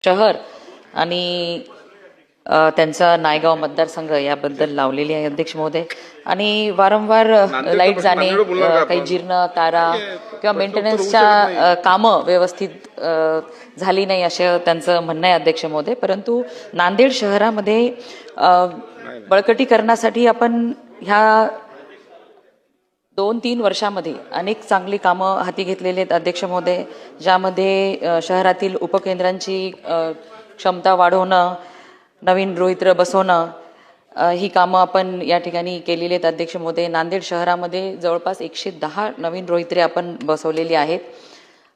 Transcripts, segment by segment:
शहर आणि त्यांचा नायगाव मतदारसंघ याबद्दल लावलेली आहे अध्यक्ष महोदय. आणि वारंवार लाईट जाणे, काही जीर्ण तारा किंवा मेंटेनन्सच्या कामं व्यवस्थित झाली नाही असं त्यांचं म्हणणं आहे अध्यक्ष महोदय. परंतु नांदेड शहरामध्ये बळकटीकरणासाठी आपण ह्या 2-3 वर्षामध्ये अनेक चांगली कामं हाती घेतलेली आहेत अध्यक्ष महोदय, ज्यामध्ये शहरातील उपकेंद्रांची क्षमता वाढवणं, नवीन रोहित्र बसवणं ही कामं आपण या ठिकाणी केलेली आहेत अध्यक्ष महोदय. नांदेड शहरामध्ये जवळपास 110 नवीन रोहित्रे आपण बसवलेली आहेत.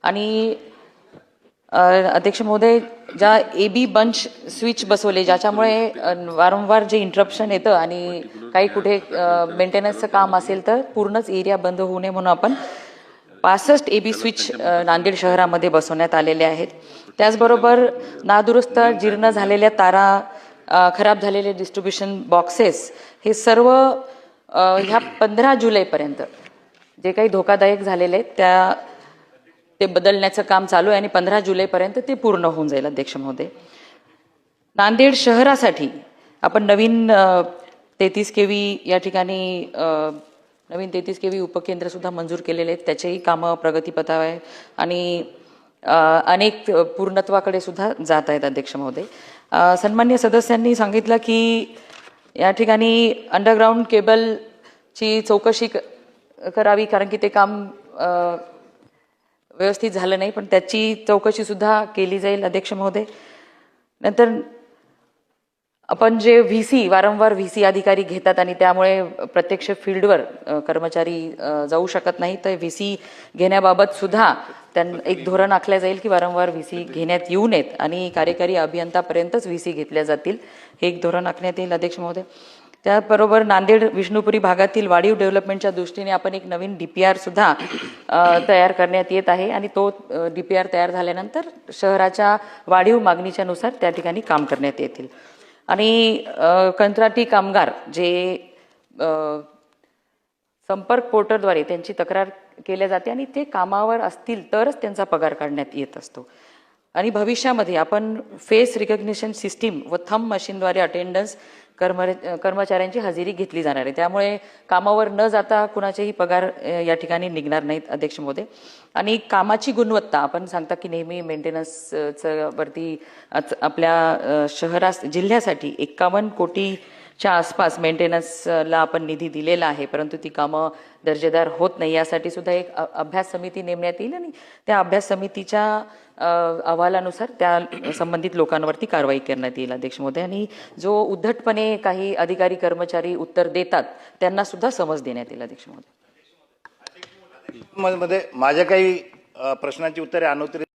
आणि अध्यक्ष महोदय, ज्या AB बंच स्विच बसवले, ज्याच्यामुळे वारंवार जे इंटरप्शन येतं आणि काही कुठे मेंटेनन्सचं काम असेल तर पूर्णच एरिया बंद होऊ नये म्हणून आपण 65 AB स्विच नांदेड शहरामध्ये बसवण्यात आलेले आहेत. त्याचबरोबर नादुरुस्त जीर्ण झालेल्या तारा, खराब झालेले डिस्ट्रीब्युशन बॉक्सेस हे सर्व ह्या 15 जुलैपर्यंत जे काही धोकादायक झालेले आहेत ते बदलण्याचं काम चालू आहे आणि 15 जुलैपर्यंत ते पूर्ण होऊन जाईल अध्यक्ष महोदय. नांदेड शहरासाठी आपण नवीन 33 kV या ठिकाणी नवीन 33 kV उपकेंद्र सुद्धा मंजूर केलेले आहेत. त्याचेही कामं प्रगतीपथावर आहे आणि अनेक पूर्णत्वाकडे सुद्धा जात आहेत अध्यक्ष महोदय. सन्मान्य सदस्यांनी सांगितलं की या ठिकाणी अंडरग्राऊंड केबलची चौकशी करावी, कारण की ते काम व्यवस्थित झालं नाही, पण त्याची चौकशी सुद्धा केली जाईल अध्यक्ष महोदय. नंतर आपण जे VC वारंवार VC अधिकारी घेतात आणि त्यामुळे प्रत्यक्ष फील्डवर कर्मचारी जाऊ शकत नाही, तर VC घेण्याबाबत सुद्धा एक धोरण आखलं जाईल की वारंवार VC घेण्यात येऊ नयेत आणि कार्यकारी अभियंतापर्यंतच VC घेतल्या जातील, हे एक धोरण आखण्यात येईल अध्यक्ष महोदय. त्याबरोबर नांदेड विष्णुपुरी भागातील वाढीव डेव्हलपमेंटच्या दृष्टीने आपण एक नवीन DPR सुद्धा तयार करण्यात येत आहे आणि तो DPR तयार झाल्यानंतर शहराच्या वाढीव मागणीच्या नुसार त्या ठिकाणी काम करण्यात येतील. आणि कंत्राटी कामगार जे संपर्क पोर्टलद्वारे त्यांची तक्रार केल्या जाते आणि ते कामावर असतील तरच त्यांचा पगार काढण्यात येत असतो. आणि भविष्यामध्ये आपण फेस रिकग्निशन सिस्टीम व थंब मशीनद्वारे अटेंडन्स कर्मचाऱ्यांची हजेरी घेतली जाणार आहे. त्यामुळे कामावर न जाता कुणाचेही पगार या ठिकाणी निघणार नाहीत अध्यक्ष महोदय. आणि कामाची गुणवत्ता आपण सांगता की नेहमी मेंटेनन्सचं वरती आपल्या जिल्ह्यासाठी 51 कोटीच्या आसपास मेंटेनन्सला आपण निधी दिलेला आहे, परंतु ती कामं दर्जेदार होत नाही. यासाठी सुद्धा एक अभ्यास समिती नेमण्यात येईल आणि त्या अभ्यास समितीच्या अहवालानुसार त्या संबंधित लोकांवरती कारवाई करण्यात येईल अध्यक्ष महोदय. आणि जो उद्धटपणे काही अधिकारी कर्मचारी उत्तर देतात त्यांना सुद्धा समज देण्यात येईल अध्यक्ष महोदय. मध्ये माझ्या काही प्रश्नांची उत्तरे अनुत्तरित